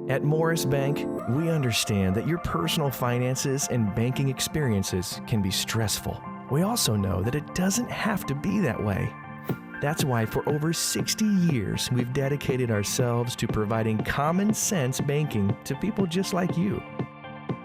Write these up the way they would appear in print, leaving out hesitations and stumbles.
At Morris Bank, we understand that your personal finances and banking experiences can be stressful. We also know that it doesn't have to be that way. That's why for over 60 years, we've dedicated ourselves to providing common sense banking to people just like you.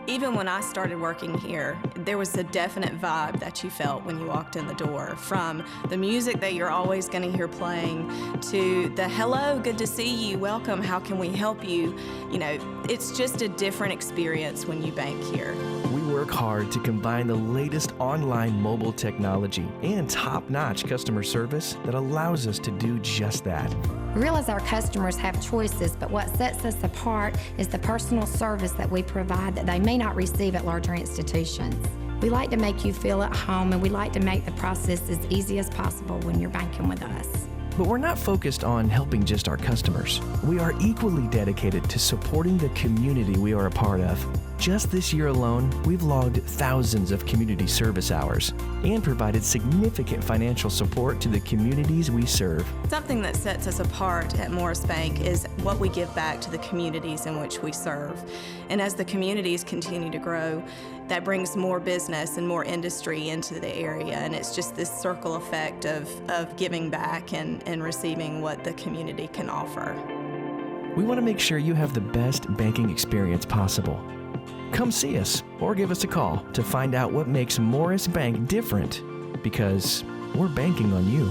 Even when I started working here, there was a definite vibe that you felt when you walked in the door, from the music that you're always going to hear playing to the hello, good to see you, welcome, how can we help you? You know, it's just a different experience when you bank here. We work hard to combine the latest online mobile technology and top-notch customer service that allows us to do just that. We realize our customers have choices, but what sets us apart is the personal service that we provide that they may not receive at larger institutions. We like to make you feel at home, and we like to make the process as easy as possible when you're banking with us. But we're not focused on helping just our customers. We are equally dedicated to supporting the community we are a part of. Just this year alone, we've logged thousands of community service hours and provided significant financial support to the communities we serve. Something that sets us apart at Morris Bank is what we give back to the communities in which we serve. And as the communities continue to grow, that brings more business and more industry into the area, and it's just this circle effect of giving back and receiving what the community can offer. We want to make sure you have the best banking experience possible. Come see us or give us a call to find out what makes Morris Bank different, because we're banking on you.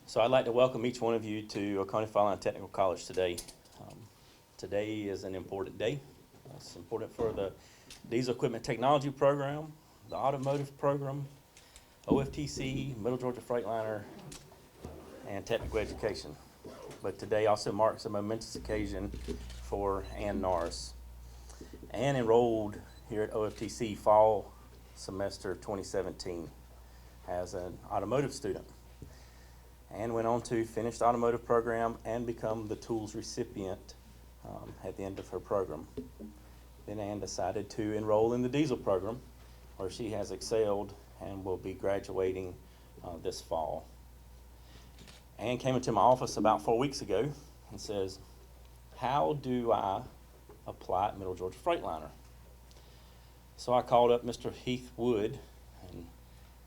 So I'd like to welcome each one of you to Oconee Freightliner Technical College today. Today is an important day. It's important for the Diesel Equipment Technology Program, the Automotive Program, OFTC, Middle Georgia Freightliner, and Technical Education. But today also marks a momentous occasion for Ann Norris. Ann enrolled here at OFTC fall semester 2017 as an automotive student, and went on to finish the automotive program and become the tools recipient at the end of her program. Then Ann decided to enroll in the diesel program, where she has excelled and will be graduating this fall. Ann came into my office about 4 weeks ago and says, "How do I apply at Middle Georgia Freightliner?" So I called up Mr. Heath Wood, and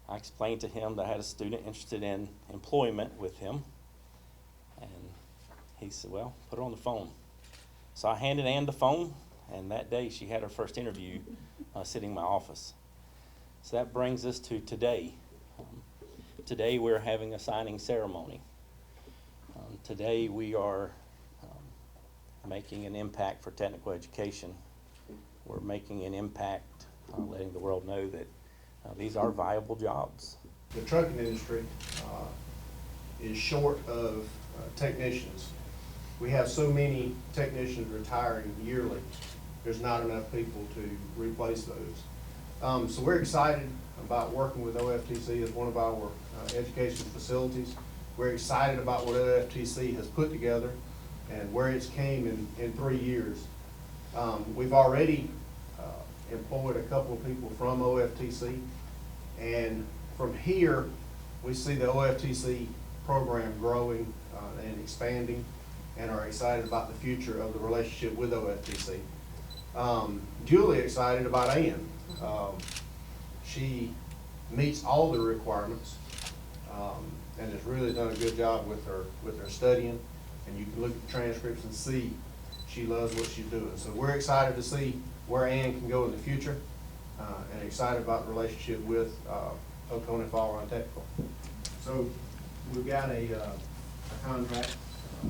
I explained to him that I had a student interested in employment with him, and he said, "Well, put her on the phone." So I handed Ann the phone, and that day she had her first interview sitting in my office. So that brings us to today. Today we're having a signing ceremony. Today we are making an impact for technical education. We're making an impact letting the world know that these are viable jobs. The trucking industry is short of technicians. We have so many technicians retiring yearly, there's not enough people to replace those. So we're excited about working with OFTC as one of our education facilities. We're excited about what OFTC has put together and where it's came in 3 years. We've already employed a couple of people from OFTC, and from here we see the OFTC program growing and expanding, and are excited about the future of the relationship with OFTC. Duly excited about Ann. She meets all the requirements and has really done a good job with her studying, and you can look at the transcripts and see she loves what she's doing. So we're excited to see where Ann can go in the future, and excited about the relationship with Oconee Freightliner Technical. So we've got a contract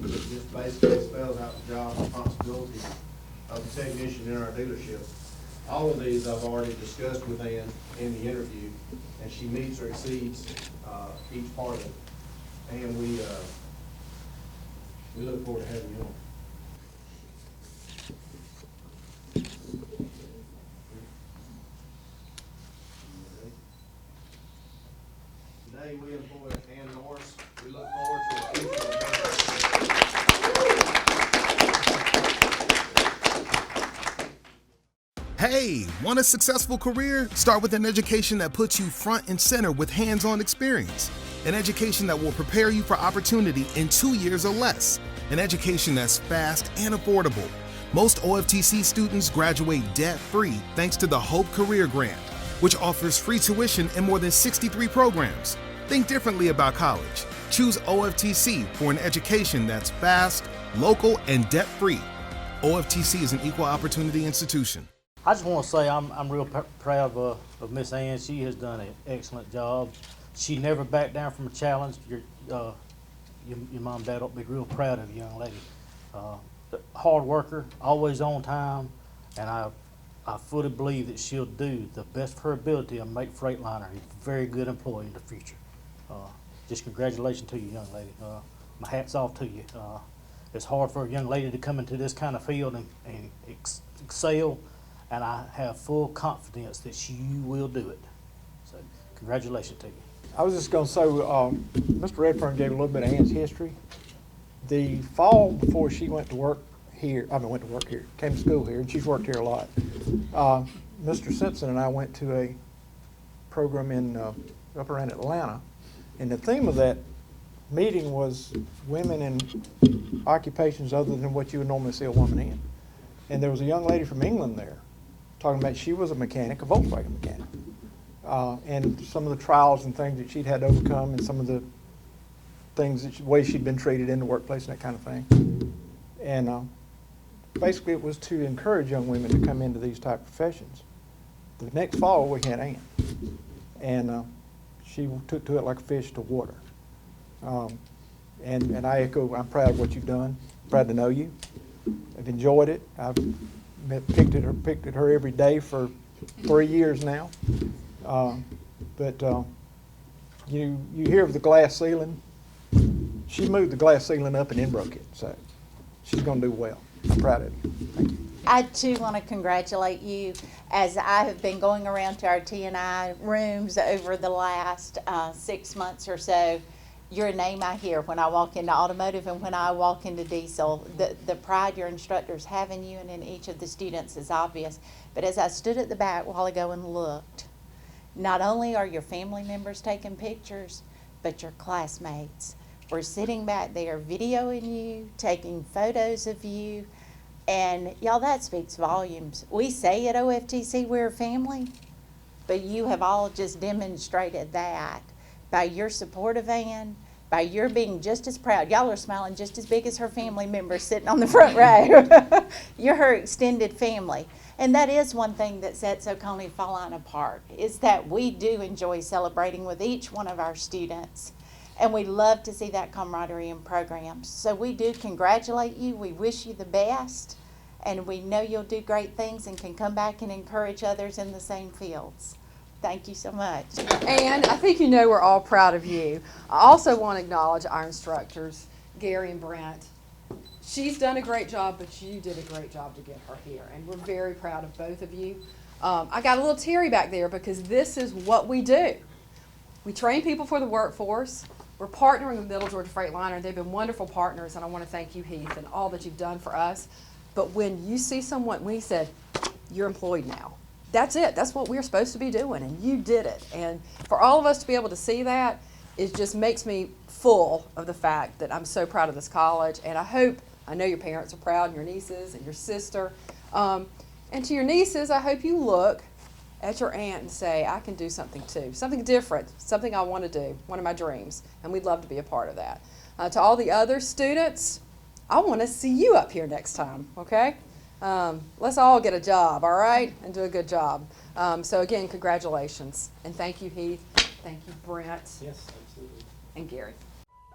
that just basically spells out the job responsibilities of the technician in our dealership. All of these I've already discussed with Ann in the interview, and she meets or exceeds each part of it. And we look forward to having you on. Today we employ Ann Norris. We look forward to a future. Hey, want a successful career? Start with an education that puts you front and center with hands-on experience. An education that will prepare you for opportunity in 2 years or less. An education that's fast and affordable. Most OFTC students graduate debt-free thanks to the Hope Career Grant, which offers free tuition in more than 63 programs. Think differently about college. Choose OFTC for an education that's fast, local, and debt-free. OFTC is an equal opportunity institution. I just want to say I'm real proud of Miss Ann. She has done an excellent job. She never backed down from a challenge. Your mom and dad ought to be real proud of you, young lady. Hard worker, always on time, and I fully believe that she'll do the best of her ability and make Freightliner a very good employee in the future. Just congratulations to you, young lady. My hat's off to you. It's hard for a young lady to come into this kind of field and excel, and I have full confidence that you will do it. So congratulations to you. I was just going to say, Mr. Redfern gave a little bit of Ann's history. The fall before she went to work here, came to school here, and she's worked here a lot. Mr. Simpson and I went to a program in up around Atlanta, and the theme of that meeting was women in occupations other than what you would normally see a woman in. And there was a young lady from England there talking about she was a mechanic, a Volkswagen mechanic, and some of the trials and things that she'd had to overcome, and some of the things, ways she'd been treated in the workplace and that kind of thing. And basically it was to encourage young women to come into these type of professions. The next fall we had Ann, and she took to it like a fish to water. And I echo, I'm proud of what you've done, proud to know you. I've enjoyed it. I've picked at her every day for 3 years now. But you hear of the glass ceiling. She moved the glass ceiling up and then broke it, so she's going to do well. I'm proud of you. Thank you. I too want to congratulate you, as I have been going around to our T&I rooms over the last 6 months or so. Your name I hear when I walk into automotive and when I walk into diesel. The pride your instructors have in you and in each of the students is obvious. But as I stood at the back a while ago and looked, not only are your family members taking pictures, but your classmates were sitting back there videoing you, taking photos of you. And y'all, that speaks volumes. We say at OFTC we're a family, but you have all just demonstrated that by your support of Ann, by your being just as proud. Y'all are smiling just as big as her family members sitting on the front row. You're her extended family. And that is one thing that sets Oconee Freightliner apart, is that we do enjoy celebrating with each one of our students. And we love to see that camaraderie in programs. So we do congratulate you. We wish you the best. And we know you'll do great things and can come back and encourage others in the same fields. Thank you so much. And I think you know we're all proud of you. I also want to acknowledge our instructors, Gary and Brent. She's done a great job, but you did a great job to get her here. And we're very proud of both of you. I got a little teary back there because this is what we do. We train people for the workforce. We're partnering with Middle Georgia Freightliner. They've been wonderful partners, and I want to thank you, Heath, and all that you've done for us. But when you see someone, we said, you're employed now. That's it. That's what we're supposed to be doing, and you did it. And for all of us to be able to see that, it just makes me full of the fact that I'm so proud of this college. And I know your parents are proud, and your nieces and your sister. And to your nieces, I hope you look at your aunt and say, I can do something too, something different, something I want to do, one of my dreams, and we'd love to be a part of that. To all the other students, I want to see you up here next time, okay? Let's all get a job, all right, and do a good job. So again, congratulations, and thank you, Heath. Thank you, Brent. Yes, absolutely. And Gary.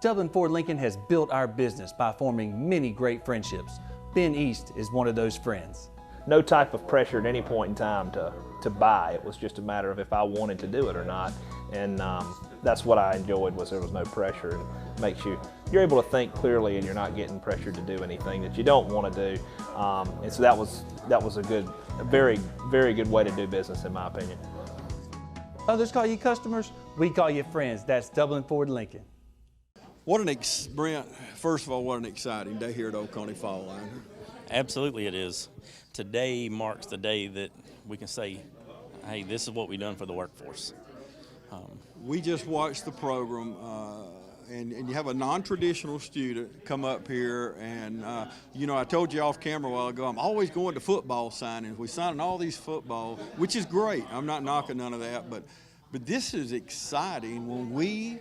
Dublin Ford Lincoln has built our business by forming many great friendships. Ben East is one of those friends. No type of pressure at any point in time to buy. It was just a matter of if I wanted to do it or not. And that's what I enjoyed, was there was no pressure. And makes you're able to think clearly, and you're not getting pressured to do anything that you don't want to do. And so that was a very, very good way to do business, in my opinion. Others call you customers, we call you friends. That's Dublin Ford Lincoln. Brent, first of all, what an exciting day here at Oconee Freightliner. Absolutely it is. Today marks the day that we can say, hey, this is what we've done for the workforce. We just watched the program, and you have a non-traditional student come up here, and I told you off camera a while ago, I'm always going to football signings. We signing all these football, which is great. I'm not knocking none of that, but this is exciting when we,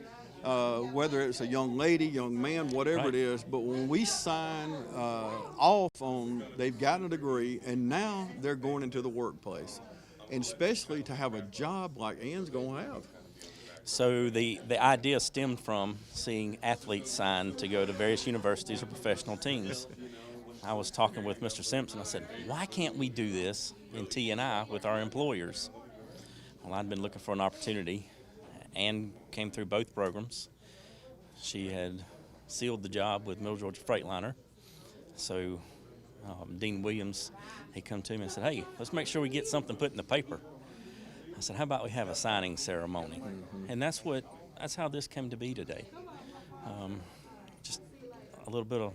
whether it's a young lady, young man, whatever it is, but when we sign off on they've gotten a degree and now they're going into the workplace, and especially to have a job like Ann's going to have. So the idea stemmed from seeing athletes sign to go to various universities or professional teams. I was talking with Mr. Simpson. I said, why can't we do this in T&I with our employers? Well, I'd been looking for an opportunity. Ann came through both programs. She had sealed the job with Middle Georgia Freightliner. So Dean Williams, he come to me and said, hey, let's make sure we get something put in the paper. I said, how about we have a signing ceremony? And that's how this came to be today. Just a little bit of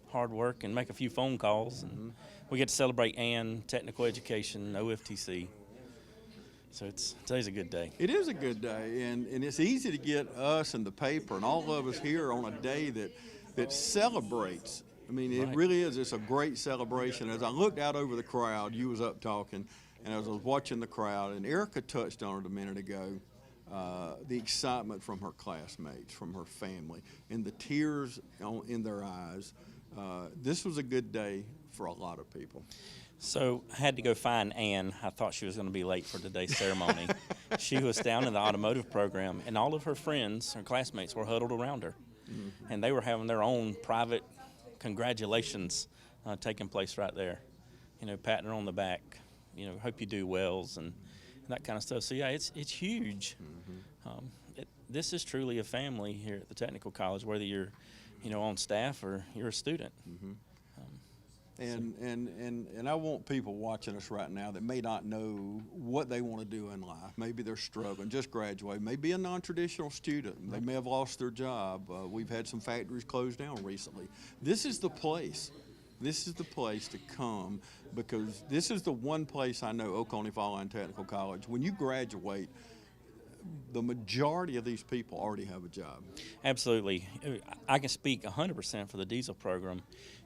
hard work and make a few phone calls, and we get to celebrate Ann, technical education, OFTC. So today's a good day. It is a good day, and it's easy to get us and the paper and all of us here on a day that celebrates. I mean, it really is. It's a great celebration. As I looked out over the crowd, you was up talking, and as I was watching the crowd, and Erica touched on it a minute ago, the excitement from her classmates, from her family, and the tears in their eyes. This was a good day for a lot of people. So I had to go find Ann. I thought she was going to be late for today's ceremony. She was down in the automotive program, and all of her friends, her classmates, were huddled around her. And they were having their own private congratulations taking place right there. Patting her on the back, hope you do wells and that kind of stuff. So, yeah, it's huge. This is truly a family here at the Technical College, whether you're, on staff or you're a student. And I want people watching us right now that may not know what they want to do in life. Maybe they're struggling, just graduated, maybe a non-traditional student. They may have lost their job. We've had some factories closed down recently. This is the place. This is the place to come, because this is the one place I know, Oconee Freightliner Technical College, when you graduate, the majority of these people already have a job. Absolutely. I can speak 100% for the diesel program.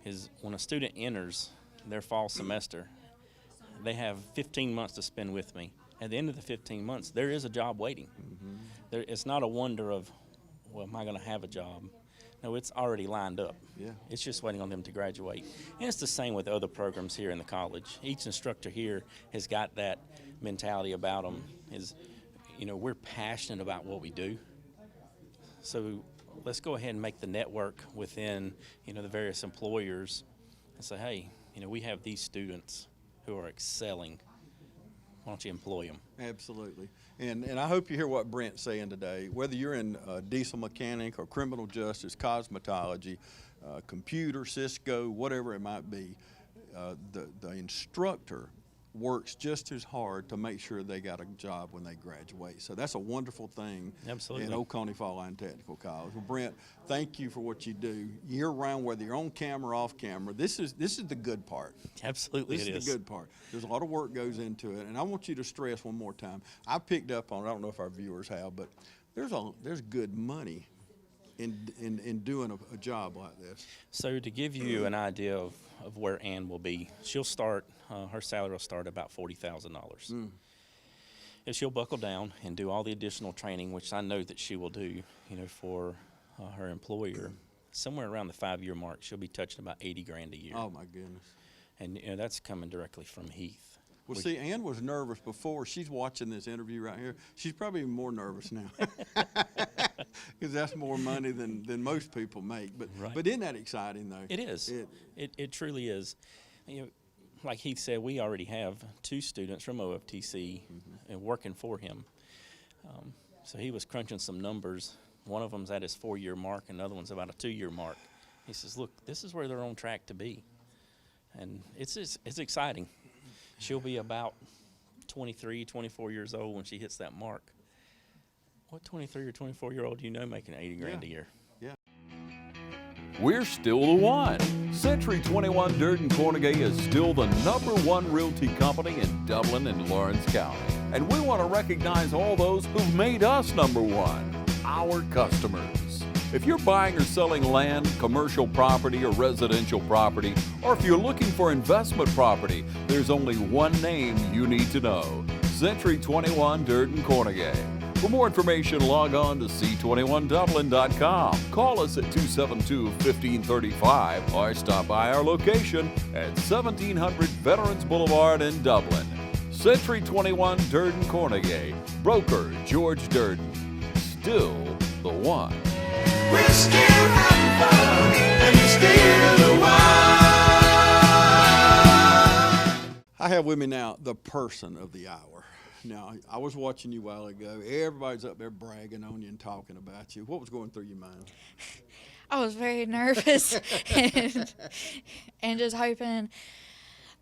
Is when a student enters their fall semester, they have 15 months to spend with me. At the end of the 15 months, there is a job waiting. It's not a wonder of, well, am I going to have a job? No, it's already lined up. Yeah. It's just waiting on them to graduate. And it's the same with other programs here in the college. Each instructor here has got that mentality about them. We're passionate about what we do. So let's go ahead and make the network within, the various employers and say, hey, we have these students who are excelling. Why don't you employ them? Absolutely. And I hope you hear what Brent's saying today. Whether you're in diesel mechanic or criminal justice, cosmetology, computer, Cisco, whatever it might be, the instructor works just as hard to make sure they got a job when they graduate. So that's a wonderful thing. Absolutely. In Oconee Freightliner Technical College. Well, Brent, thank you for what you do year round, whether you're on camera or off camera. This is the good part. Absolutely, This is the good part. There's a lot of work goes into it, and I want you to stress one more time. I picked up on it. I don't know if our viewers have, but there's good money in doing a job like this. So to give you an idea of where Ann will be, she'll start, her salary will start about $40,000. If she'll buckle down and do all the additional training, which I know that she will do, for her employer, somewhere around the 5-year mark, she'll be touching about $80,000 a year. Oh my goodness. And that's coming directly from Heath. Well, see, Ann was nervous before. She's watching this interview right here. She's probably even more nervous now, because that's more money than most people make. But isn't that exciting, though? It is. It truly is. Like Heath said, we already have 2 students from OFTC and working for him. So he was crunching some numbers. One of them's at his 4-year mark, and another one's about a 2-year mark. He says, look, this is where they're on track to be. And it's exciting. She'll be about 23, 24 years old when she hits that mark. what 23 or 24-year-old you know making 80 grand a year? We're still the one. Century 21 Durden Cornegay is still the #1 realty company in Dublin and Lawrence County. And we want to recognize all those who've made us #1, our customers. If you're buying or selling land, commercial property, or residential property, or if you're looking for investment property, there's only one name you need to know: Century 21 Durden Cornegay. For more information, log on to c21dublin.com. Call us at 272-1535 or stop by our location at 1700 Veterans Boulevard in Dublin. Century 21 Durden Cornegay. Broker George Durden. Still the one. We're still having fun, and you're still the one. I have with me now the person of the hour. Now, I was watching you a while ago. Everybody's up there bragging on you and talking about you. What was going through your mind? I was very nervous and just hoping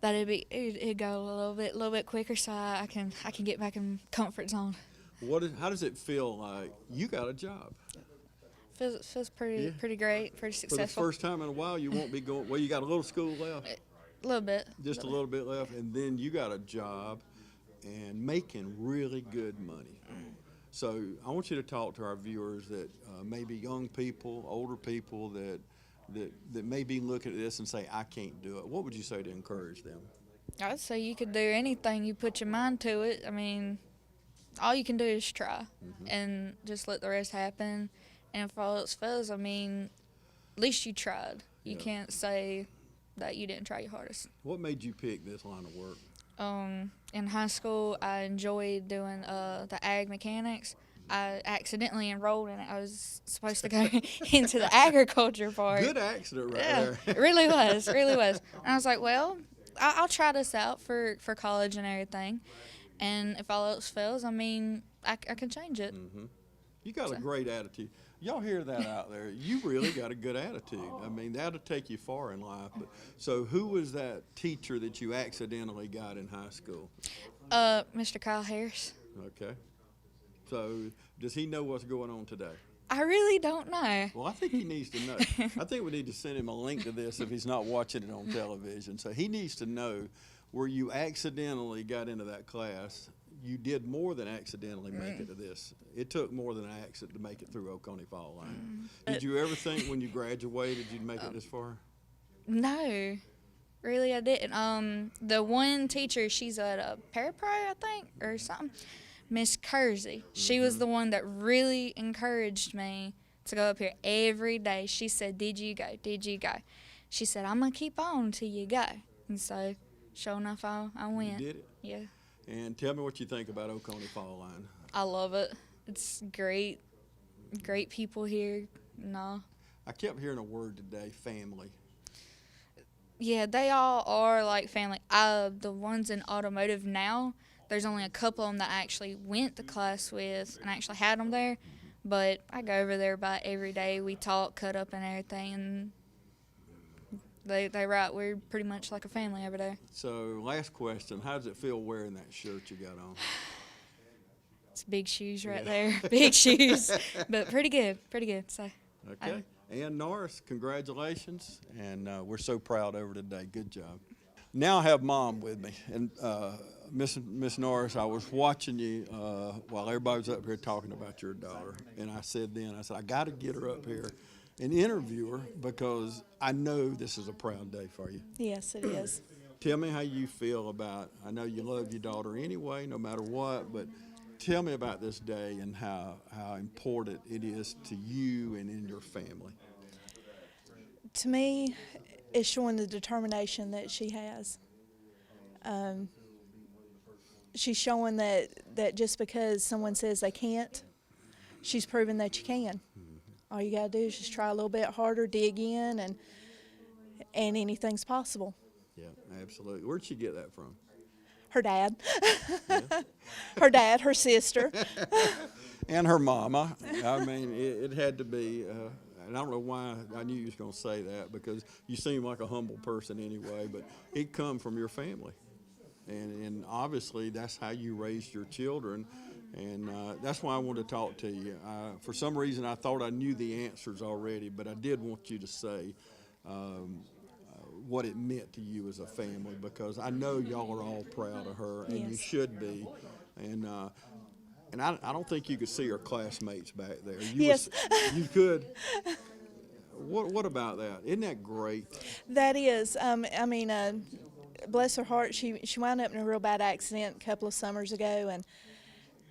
that it'd go a little bit quicker so I can get back in comfort zone. How does it feel like you got a job? Feels pretty great, pretty successful. For the first time in a while, you won't be going. Well, you got a little school left. A little bit. Just a little bit left, and then you got a job and making really good money. So I want you to talk to our viewers that maybe young people, older people that may be looking at this and say, I can't do it. What would you say to encourage them? I'd say you could do anything you put your mind to it. I mean, all you can do is try and just let the rest happen. And if all else fails, I mean, at least you tried. You can't say that you didn't try your hardest. What made you pick this line of work? In high school, I enjoyed doing the ag mechanics. I accidentally enrolled in it. I was supposed to go into the agriculture part. Good accident right there. It really was, really was. And I was like, well, I'll try this out for college and everything. And if all else fails, I mean, I can change it. You got a great attitude. Y'all hear that out there? You really got a good attitude. I mean, that'll take you far in life. But, so who was that teacher that you accidentally got in high school? Mr. Kyle Harris. Okay. So does he know what's going on today? I really don't know. Well, I think he needs to know. I think we need to send him a link to this if he's not watching it on television. So he needs to know where you accidentally got into that class. You did more than accidentally make it to this. It took more than an accident to make it through Oconee Fall Line. Did you ever think when you graduated you'd make it this far? No, really I didn't. The one teacher, she's at a parapro, I think, or something, Miss Kersey. She was the one that really encouraged me to go up here every day. She said, did you go? Did you go? She said, I'm going to keep on till you go. And so, sure enough, I went. You did it? Yeah. And tell me what you think about Oconee Fall Line. I love it. It's great. Great people here. No. I kept hearing a word today, family. Yeah, they all are like family. The ones in automotive now, there's only a couple of them that I actually went to class with and actually had them there. But I go over there about every day. We talk, cut up, and everything. And they write, we're pretty much like a family over there. So, last question, how does it feel wearing that shirt you got on? It's big shoes right there, big shoes, but pretty good, so. Okay, and Norris, congratulations, and we're so proud over today, good job. Now I have Mom with me, and Miss Norris, I was watching you while everybody was up here talking about your daughter, and I said, I got to get her up here and interview her because I know this is a proud day for you. Yes, it is. Tell me how you feel about, I know you love your daughter anyway, no matter what, but tell me about this day and how important it is to you and in your family. To me, it's showing the determination that she has. She's showing that just because someone says they can't, she's proven that you can. All you gotta do is just try a little bit harder, dig in, and anything's possible. Yeah, absolutely. Where'd she get that from? Her dad. Her dad, her sister. And her mama. I mean, it had to be, and I don't know why I knew you was going to say that because you seem like a humble person anyway, but it come from your family. And obviously that's how you raised your children. And that's why I wanted to talk to you. For some reason, I thought I knew the answers already, but I did want you to say what it meant to you as a family, because I know y'all are all proud of her, and you should be. And I don't think you could see her classmates back there. Yes. You could. What about that? Isn't that great? That is. I mean, bless her heart, she wound up in a real bad accident a couple of summers ago,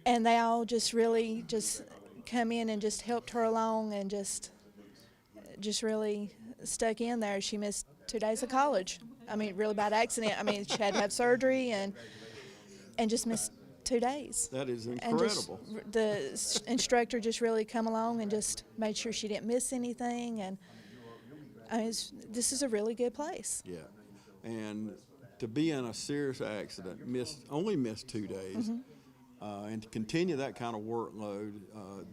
and they all just really just come in and just helped her along and just really stuck in there. She missed 2 days of college. I mean, really bad accident. I mean, she had to have surgery and just missed 2 days. That is And just, incredible. the instructor just really come along and just made sure she didn't miss anything. And I mean, this is a really good place. Yeah, and to be in a serious accident, only missed 2 days, and to continue that kind of workload,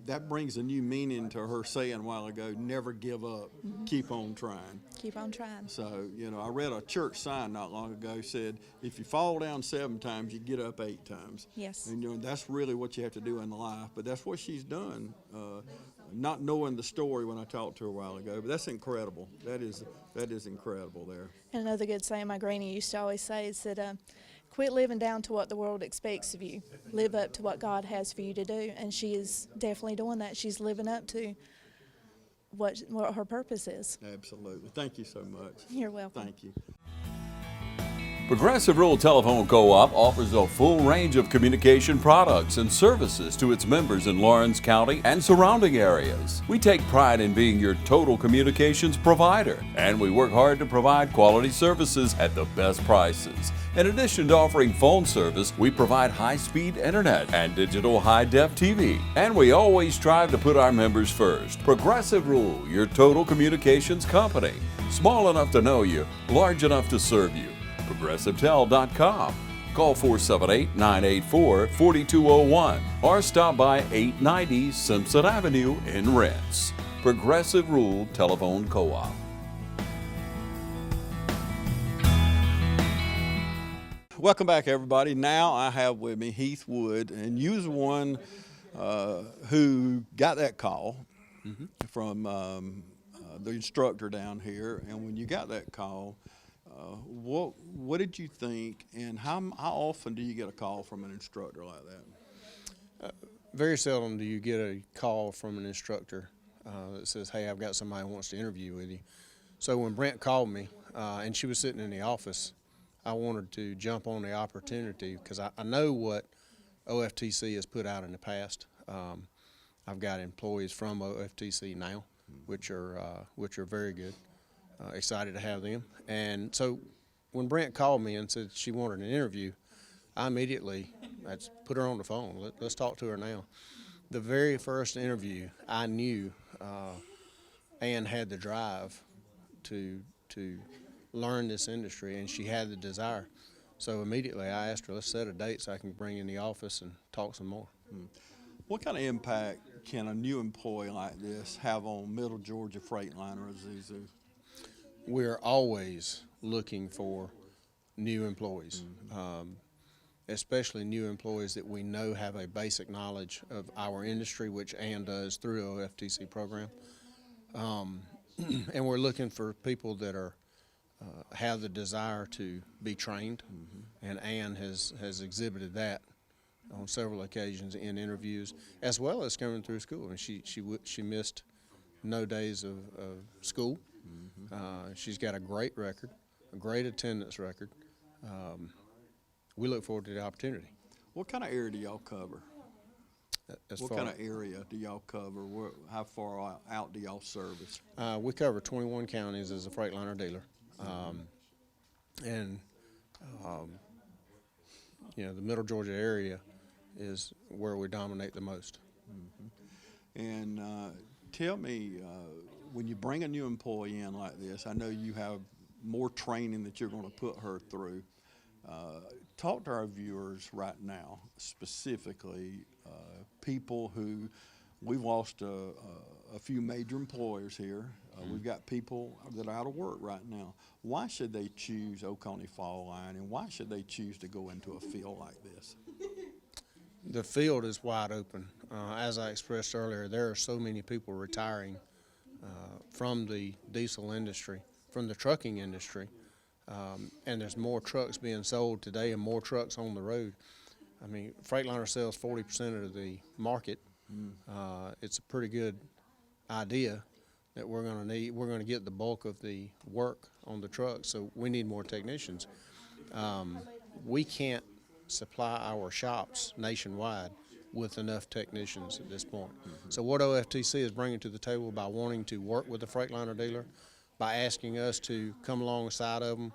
that brings a new meaning to her saying a while ago, never give up, keep on trying. Keep on trying. So, I read a church sign not long ago said, if you fall down 7 times, you get up 8 times. Yes. And that's really what you have to do in life, but that's what she's done. Not knowing the story when I talked to her a while ago, but that's incredible. That is incredible there. And another good saying my granny used to always say is that quit living down to what the world expects of you. Live up to what God has for you to do. And she is definitely doing that. She's living up to what her purpose is. Absolutely. Thank you so much. You're welcome. Thank you. Progressive Rural Telephone Co-op offers a full range of communication products and services to its members in Lawrence County and surrounding areas. We take pride in being your total communications provider, and we work hard to provide quality services at the best prices. In addition to offering phone service, we provide high-speed internet and digital high-def TV. And we always strive to put our members first. Progressive Rural, your total communications company. Small enough to know you, large enough to serve you. ProgressiveTel.com. Call 478-984-4201 or stop by 890 Simpson Avenue in Rents. Progressive Rural Telephone Co-op. Welcome back, everybody. Now I have with me Heath Wood, and you was the one who got that call from the instructor down here. And when you got that call, what did you think, and how often do you get a call from an instructor like that? Very seldom do you get a call from an instructor that says, hey, I've got somebody who wants to interview with you. So when Brent called me, and she was sitting in the office, I wanted to jump on the opportunity because I know what OFTC has put out in the past. I've got employees from OFTC now, which are very good. Excited to have them. And so when Brent called me and said she wanted an interview, I immediately put her on the phone. Let's talk to her now. The very first interview, I knew Ann had the drive to learn this industry, and she had the desire. So immediately I asked her, let's set a date so I can bring you in the office and talk some more. What kind of impact can a new employee like this have on Middle Georgia Freightliner-Isuzu? We're always looking for new employees, especially new employees that we know have a basic knowledge of our industry, which Ann does through the OFTC program. And we're looking for people that are have the desire to be trained, and Ann has exhibited that on several occasions in interviews, as well as coming through school. And she missed no days of school. She's got a great record, a great attendance record. We look forward to the opportunity. What kind of area do y'all cover? What kind of area do y'all cover? How far out do y'all service? We cover 21 counties as a Freightliner dealer. The Middle Georgia area is where we dominate the most. And tell me, when you bring a new employee in like this, I know you have more training that you're going to put her through. Talk to our viewers right now, specifically people who we've lost a few major employers here. We've got people that are out of work right now. Why should they choose Oconee Fall Line, and why should they choose to go into a field like this? The field is wide open. As I expressed earlier, there are so many people retiring from the diesel industry, from the trucking industry, and there's more trucks being sold today and more trucks on the road. I mean, Freightliner sells 40% of the market. It's a pretty good idea that we're going to get the bulk of the work on the trucks, so we need more technicians. We can't supply our shops nationwide with enough technicians at this point. So what OFTC is bringing to the table by wanting to work with the Freightliner dealer, by asking us to come alongside of them,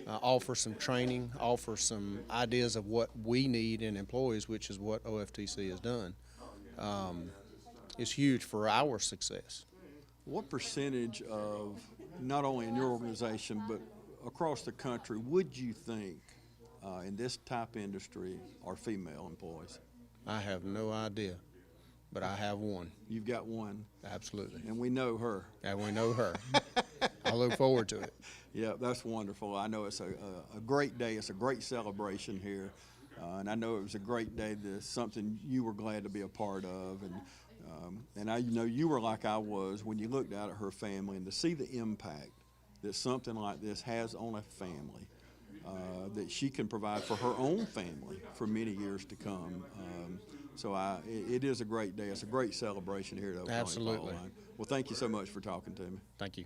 offer some training, offer some ideas of what we need in employees, which is what OFTC has done, is huge for our success. What percentage of, not only in your organization, but across the country, would you think in this type of industry are female employees? I have no idea, but I have one. You've got one? Absolutely. And we know her. And we know her. I look forward to it. Yeah, that's wonderful. I know it's a great day. It's a great celebration here. And I know it was a great day. That's something you were glad to be a part of. And I know you were like I was when you looked out at her family, and to see the impact that something like this has on a family, that she can provide for her own family for many years to come. So it is a great day. It's a great celebration here at Oklahoma. Absolutely. Well, thank you so much for talking to me. Thank you.